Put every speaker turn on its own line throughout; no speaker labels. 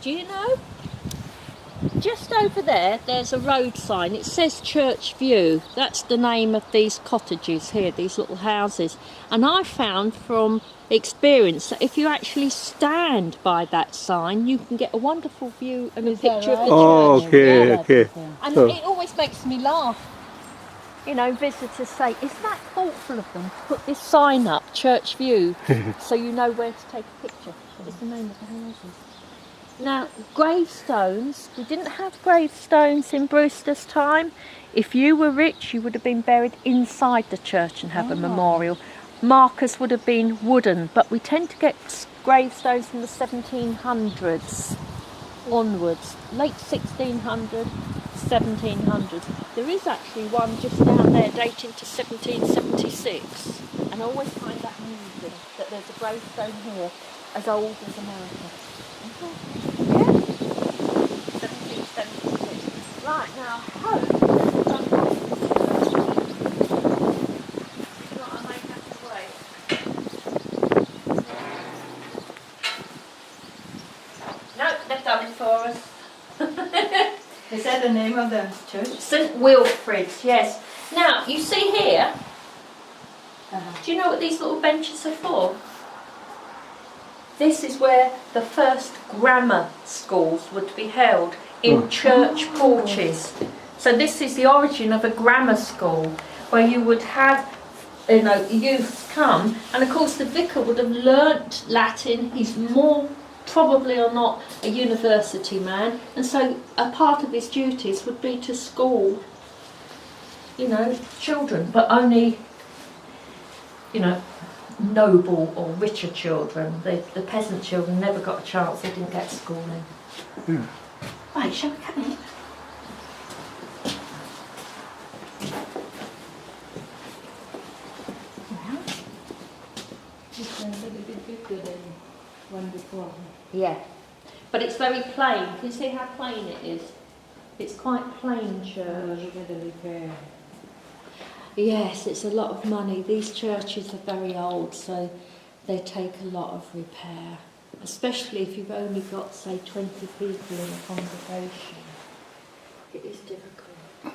Do you know? Just over there, there's a road sign. It says Church View. That's the name of these cottages here, these little houses. And I found from experience that if you actually stand by that sign, you can get a wonderful view and a picture of the
Oh,
church.
okay,
Yeah.
okay.
And
So,
it always makes me laugh. You know, visitors say, isn't that thoughtful of them to put this sign up, Church View, so you know where to take a picture. What is the name of the houses? Now, gravestones, we didn't have gravestones in Brewster's time. If you were rich, you would have been buried inside the church and have a memorial. Markers would have been wooden, but we tend to get gravestones from the 1700s onwards, late 1600s, 1700s. There is actually one just down there dating to 1776, and I always find that amusing that there's a gravestone here as old as America. Yeah. 1776. Right, now, hope I may have to wait. No, they've done it for us.
Is that the name of the church?
St Wilfrid's, yes. Now, you see here, do you know what these little benches are for? This is where the first grammar schools would be held, in church porches. So this is the origin of a grammar school, where you would have, you know, youth come, and of course the vicar would have learnt Latin. He's more probably or not a university man, and so a part of his duties would be to school, you know, children, but only, you know, noble or richer children. The peasant children never got a chance, they didn't get schooling. Right, shall we come in?
It's a little bit bigger than one before.
Yeah, but it's very plain. Can you see how plain it is? It's quite plain church.
Look at the repair.
Yes, it's a lot of money. These churches are very old, so they take a lot of repair, especially if you've only got, say, 20 people in a congregation. It is difficult.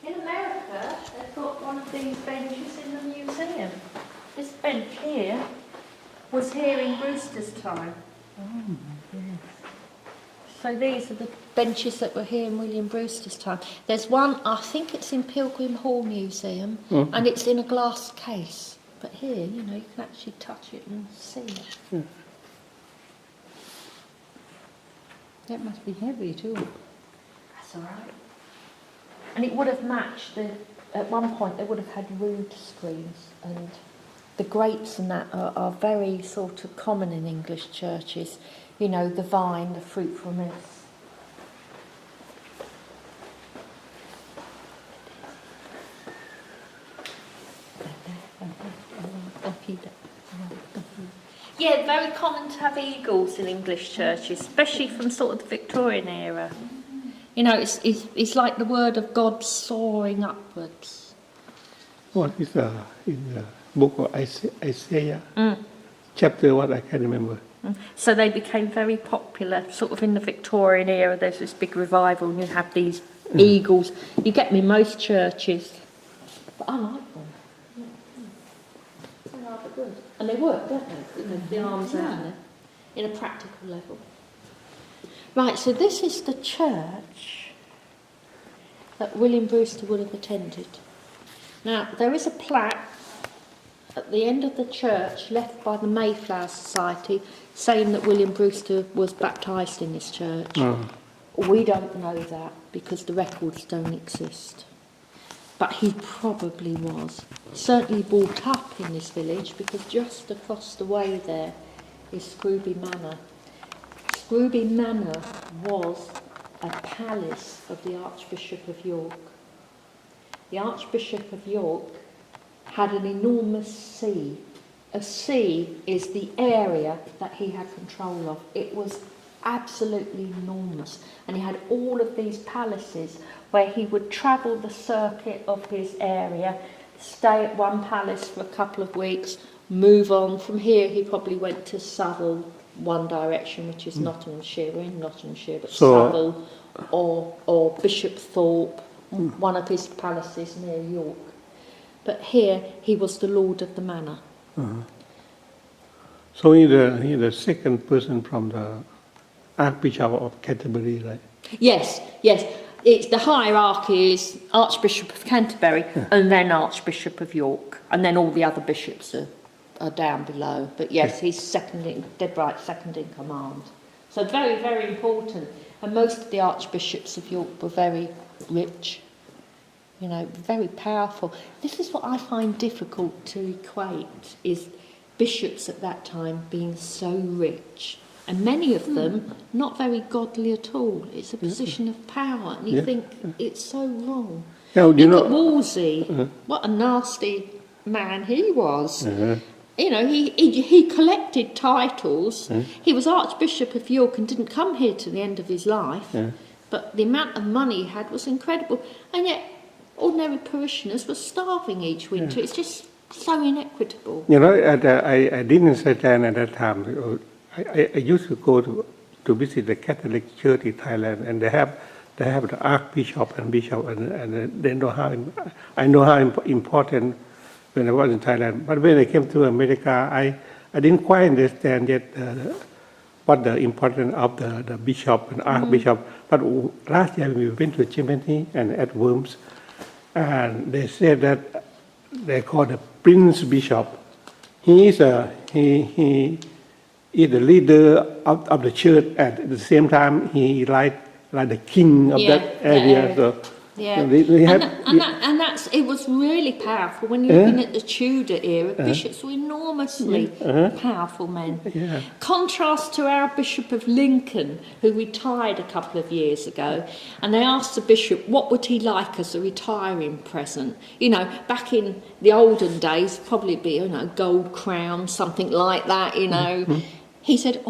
In America, they've got one of these benches in the museum. This bench here was here in Brewster's time. So these are the benches that were here in William Brewster's time. There's one, I think it's in Pilgrim Hall Museum, and it's in a glass case. But here, you know, you can actually touch it and see it.
That must be heavy too.
That's all right. And it would have matched, at one point they would have had rood screens, and the grates and that are very sort of common in English churches. You know, the vine, the fruitfulness. Yeah, very common to have eagles in English churches, especially from sort of the Victorian era. You know, it's like the word of God soaring upwards.
what is in the book of Isaiah? Chapter what, I can't remember.
So they became very popular, sort of in the Victorian era. There's this big revival, and you have these eagles. You get them in most churches, but I like them. They are good, and they work, don't they? You know, the arms out there, in a practical level. Right. So this is the church that William Brewster would have attended. Now there is a plaque at the end of the church left by the Mayflower Society saying that William Brewster was baptised in this church. We don't know that because the records don't exist. But he probably was. Certainly brought up in this village because just across the way there is Scooby Manor. Scooby Manor was a palace of the Archbishop of York. The Archbishop of York had an enormous see. A see is the area that he had control of. It was absolutely enormous. And he had all of these palaces where he would travel the circuit of his area, stay at one palace for a couple of weeks, move on. From here, he probably went to Savile, one direction, which is Nottinghamshire. We're in Nottinghamshire, but
So-
Savile or Bishop Thorpe, one of his palaces near York. But here, he was the lord of the manor.
So he's the second person from the Archbishop of Canterbury, right?
Yes. It's the hierarchy is Archbishop of Canterbury and then Archbishop of York, and then all the other bishops are down below. But yes, he's second in command. So very, very important. And most of the archbishops of York were very rich, very powerful. This is what I find difficult to equate, is bishops at that time being so rich. And many of them not very godly at all. It's a position of power, and you think it's so wrong.
Now,
Look at Wolsey. What a nasty man he was. He collected titles. He was Archbishop of York and didn't come here to the end of his life. But the amount of money he had was incredible. And yet, ordinary parishioners were starving each winter. It's just so inequitable.
I didn't Thailand at that time. I used to go to visit the Catholic Church in Thailand, and they have the Archbishop and Bishop, and they know how important when I was in Thailand. But when I came to America, I didn't quite understand yet what the importance of the Bishop and Archbishop. But last year we went to Germany and at Worms, and they said that they call the Prince Bishop. He is the leader of the church. At the same time, he like the king of that area. So
it was really powerful. When you're looking at the Tudor era, bishops were enormously powerful men. Contrast to our Bishop of Lincoln, who retired a couple of years ago, and they asked the bishop what would he like as a retiring present. Back in the olden days, probably be gold crown, something like that. He said,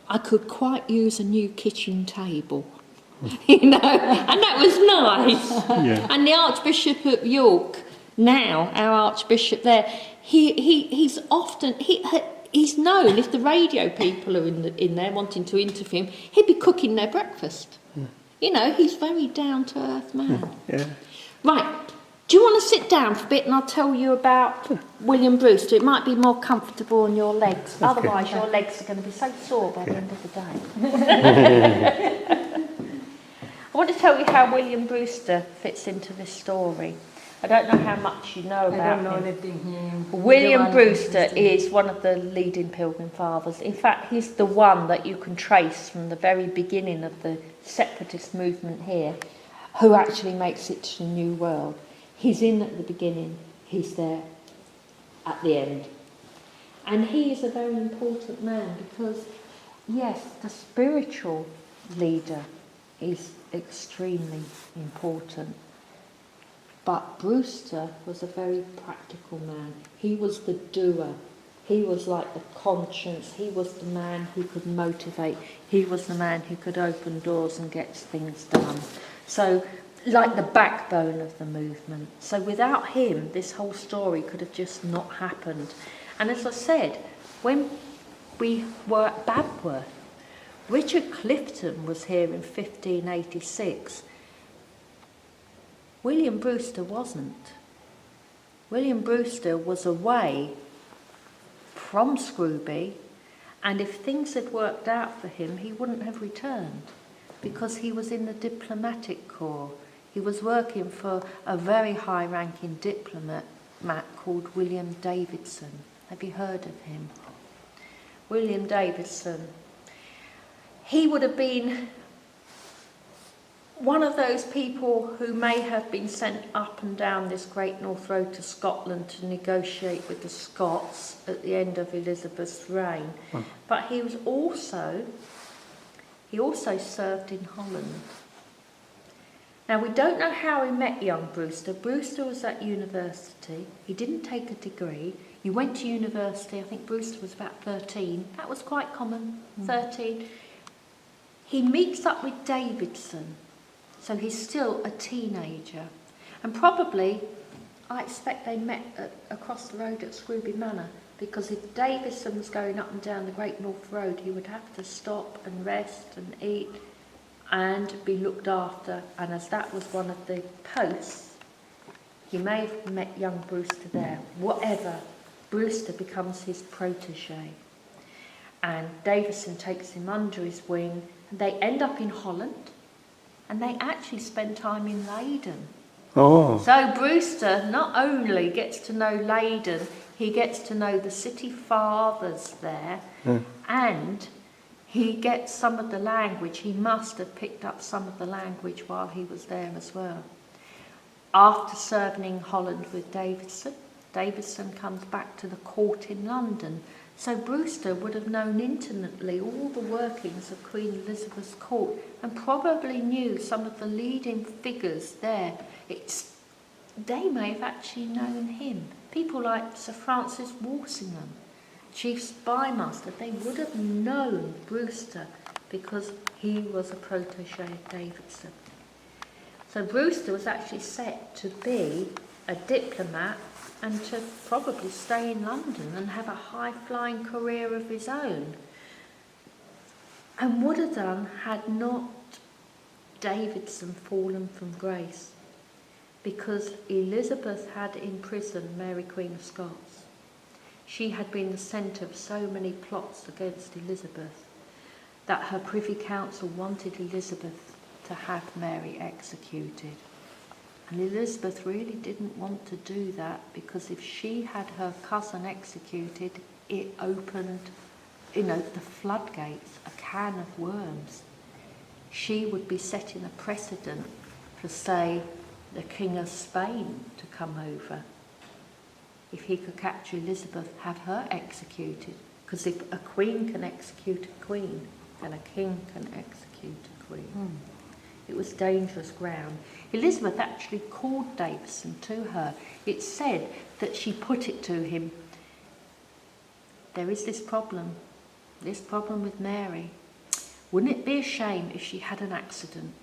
I could quite use a new kitchen table. And that was nice. And the Archbishop of York, now our Archbishop there, he's known, if the radio people are in there wanting to interview him, he'd be cooking their breakfast. He's very down to earth man. Right. Do you want to sit down for a bit and I'll tell you about William Brewster? It might be more comfortable on your legs. Okay. Otherwise, your legs are going to be so sore by the end of the day. I want to tell you how William Brewster fits into this story. I don't know how much you know about him. I don't know anything. William Brewster is one of the leading Pilgrim Fathers. In fact, he's the one that you can trace from the very beginning of the separatist movement here, who actually makes it to the New World. He's in at the beginning, he's there at the end. And he is a very important man because, yes, the spiritual leader is extremely important. But Brewster was a very practical man. He was the doer. He was like the conscience. He was the man who could motivate. He was the man who could open doors and get things done. So, like the backbone of the movement. So without him, this whole story could have just not happened. And as I said, when we were at Babworth, Richard Clifton was here in 1586. William Brewster wasn't. William Brewster was away from Scooby, and if things had worked out for him, he wouldn't have returned because he was in the diplomatic corps. He was working for a very high-ranking diplomat called William Davidson. Have you heard of him? William Davidson. He would have been one of those people who may have been sent up and down this Great North Road to Scotland to negotiate with the Scots at the end of Elizabeth's reign. But he also served in Holland. Now, we don't know how he met young Brewster. Brewster was at university. He didn't take a degree. He went to university. I think Brewster was about 13. That was quite common, 13. He meets up with Davidson. So he's still a teenager. And probably I expect they met across the road at Scooby Manor, because if Davison was going up and down the Great North Road, he would have to stop and rest and eat and be looked after. And as that was one of the posts, he may have met young Brewster there. Whatever, Brewster becomes his protege. And Davison takes him under his wing, and they end up in Holland, and they actually spend time in Leyden.
Oh.
So Brewster not only gets to know Leyden, he gets to know the city fathers there, and he gets some of the language. He must have picked up some of the language while he was there as well. After serving in Holland with Davison comes back to the court in London. So Brewster would have known intimately all the workings of Queen Elizabeth's court, and probably knew some of the leading figures there. They may have actually known him. People like Sir Francis Walsingham, Chief Spymaster, they would have known Brewster because he was a protege of Davison. So Brewster was actually set to be a diplomat and to probably stay in London and have a high-flying career of his own. And would have done had not Davison fallen from grace, because Elizabeth had imprisoned Mary Queen of Scots. She had been the centre of so many plots against Elizabeth that her Privy Council wanted Elizabeth to have Mary executed. And Elizabeth really didn't want to do that, because if she had her cousin executed, it opened, the floodgates, a can of worms. She would be setting a precedent for, say, the King of Spain to come over. If he could capture Elizabeth, have her executed. Because if a queen can execute a queen, then a king can execute a queen. It was dangerous ground. Elizabeth actually called Davison to her. It's said that she put it to him, there is this problem with Mary. Wouldn't it be a shame if she had an accident?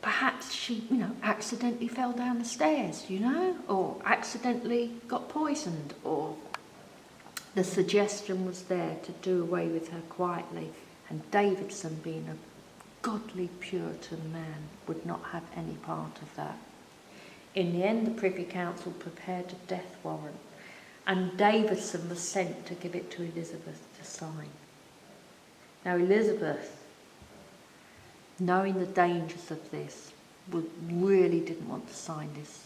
Perhaps she, accidentally fell down the stairs, or accidentally got poisoned, or the suggestion was there to do away with her quietly. And Davison, being a godly Puritan man, would not have any part of that. In the end, the Privy Council prepared a death warrant, and Davison was sent to give it to Elizabeth to sign. Now Elizabeth, knowing the dangers of this, really didn't want to sign this,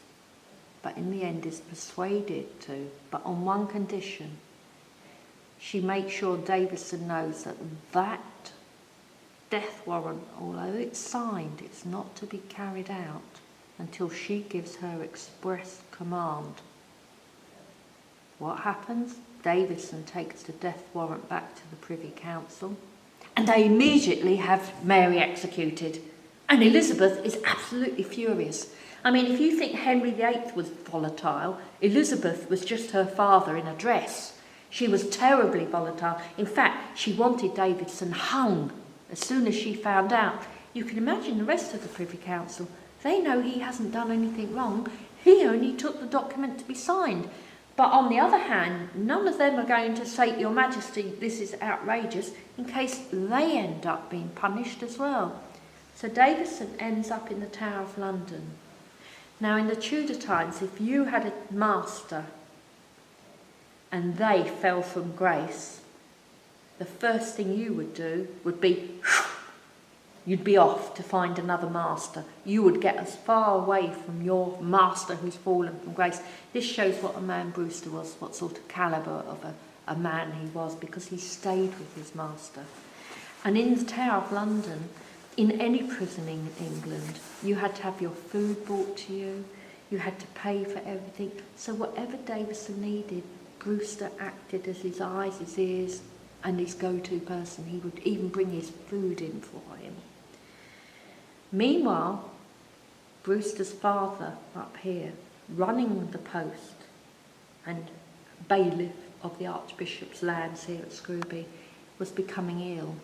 but in the end is persuaded to, but on one condition. She makes sure Davison knows that that death warrant, although it's signed, it's not to be carried out until she gives her express command. What happens? Davison takes the death warrant back to the Privy Council, and they immediately have Mary executed. And Elizabeth is absolutely furious. I mean, if you think Henry VIII was volatile, Elizabeth was just her father in a dress. She was terribly volatile. In fact, she wanted Davison hung as soon as she found out. You can imagine the rest of the Privy Council. They know he hasn't done anything wrong. He only took the document to be signed. But on the other hand, none of them are going to say, Your Majesty, this is outrageous, in case they end up being punished as well. So Davison ends up in the Tower of London. Now, in the Tudor times, if you had a master and they fell from grace, the first thing you would do would be, you'd be off to find another master. You would get as far away from your master who's fallen from grace. This shows what a man Brewster was, what sort of calibre of a man he was, because he stayed with his master. And in the Tower of London, in any prison in England, you had to have your food brought to you, you had to pay for everything. So whatever Davison needed, Brewster acted as his eyes, his ears, and his go-to person. He would even bring his food in for him. Meanwhile, Brewster's father up here, running the post and bailiff of the Archbishop's lands here at Scooby, was becoming ill.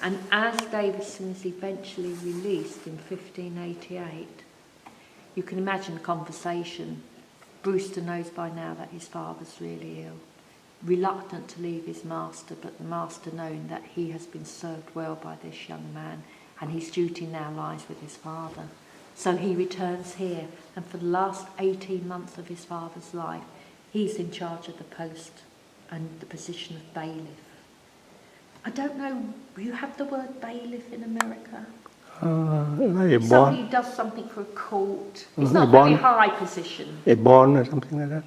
And as Davison is eventually released in 1588, you can imagine the conversation. Brewster knows by now that his father's really ill, reluctant to leave his master, but the master knowing that he has been served well by this young man and his duty now lies with his father. So he returns here, and for the last 18 months of his father's life, he's in charge of the post and the position of bailiff. I don't know, you have the word bailiff in America?
Like a
Somebody
bond,
who does something for a court. It's
A
not a very
bond.
high position.
a bond or something like that.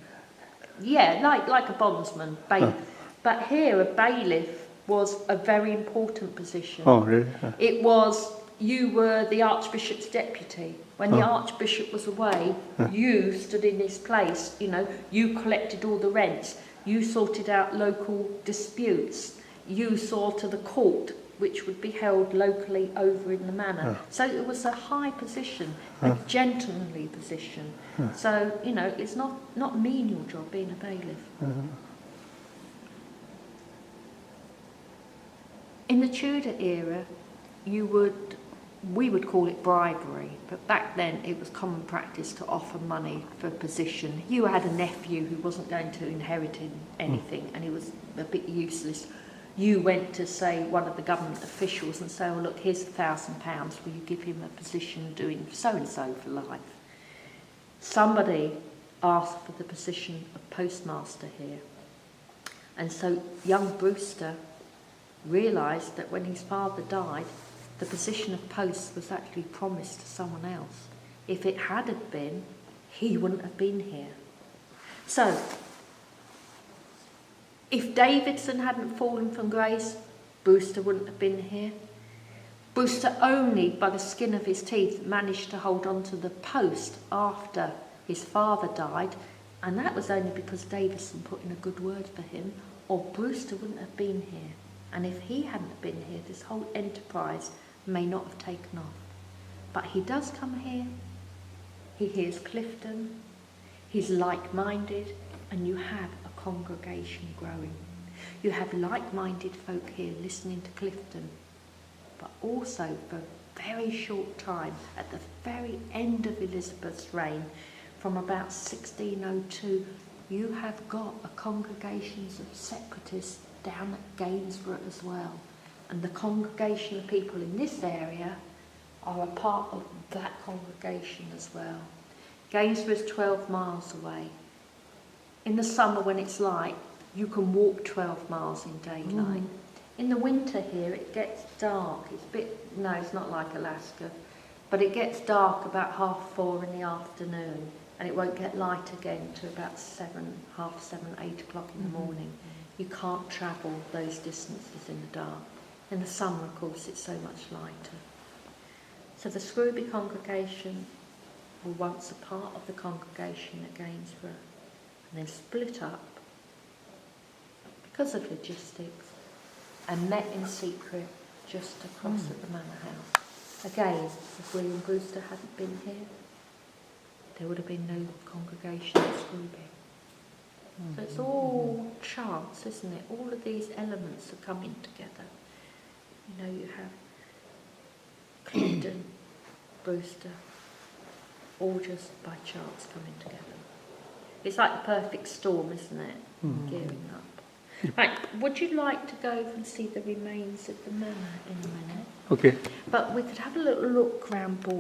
Yeah, like a bondsman, bailiff. But here, a bailiff was a very important position.
Oh, really?
It was, you were the Archbishop's deputy. When the Archbishop was away, you stood in his place. You know, you collected all the rents. You sorted out local disputes. You saw to the court, which would be held locally over in the manor. So it was a high position, a gentlemanly position. So, you know, it's not a menial job being a bailiff. In the Tudor era, we would call it bribery, but back then it was common practice to offer money for a position. You had a nephew who wasn't going to inherit anything and he was a bit useless. You went to, say, one of the government officials and say, oh, look, here's £1,000, will you give him a position doing so-and-so for life? Somebody asked for the position of postmaster here. And so young Brewster realised that when his father died, the position of post was actually promised to someone else. If it hadn't been, he wouldn't have been here. So, if Davidson hadn't fallen from grace, Brewster wouldn't have been here. Brewster only, by the skin of his teeth, managed to hold on to the post after his father died, and that was only because Davison put in a good word for him, or Brewster wouldn't have been here. And if he hadn't been here, this whole enterprise may not have taken off. But he does come here, he hears Clifton, he's like-minded, and you have a congregation growing. You have like-minded folk here listening to Clifton, but also for a very short time, at the very end of Elizabeth's reign, from about 1602, you have got a congregation of separatists down at Gainsborough as well. And the congregation of people in this area are a part of that congregation as well. Gainsborough is 12 miles away. In the summer when it's light, you can walk 12 miles in daylight. In the winter here, it gets dark. It's not like Alaska, but it gets dark about 4:30 in the afternoon, and it won't get light again to about 8 o'clock in the morning. You can't travel those distances in the dark. In the summer, of course, it's so much lighter. So the Scooby congregation were once a part of the congregation at Gainsborough, and then split up because of logistics and met in secret just across at the manor house. Again, if William Brewster hadn't been here, there would have been no congregation at Scooby. So it's all chance, isn't it? All of these elements are coming together. You know, you have Clifton, Brewster, all just by chance coming together. It's like the perfect storm, isn't it? Gearing up. Right, would you like to go and see the remains of the manor in a minute?
Okay.
But we could have a little look round board.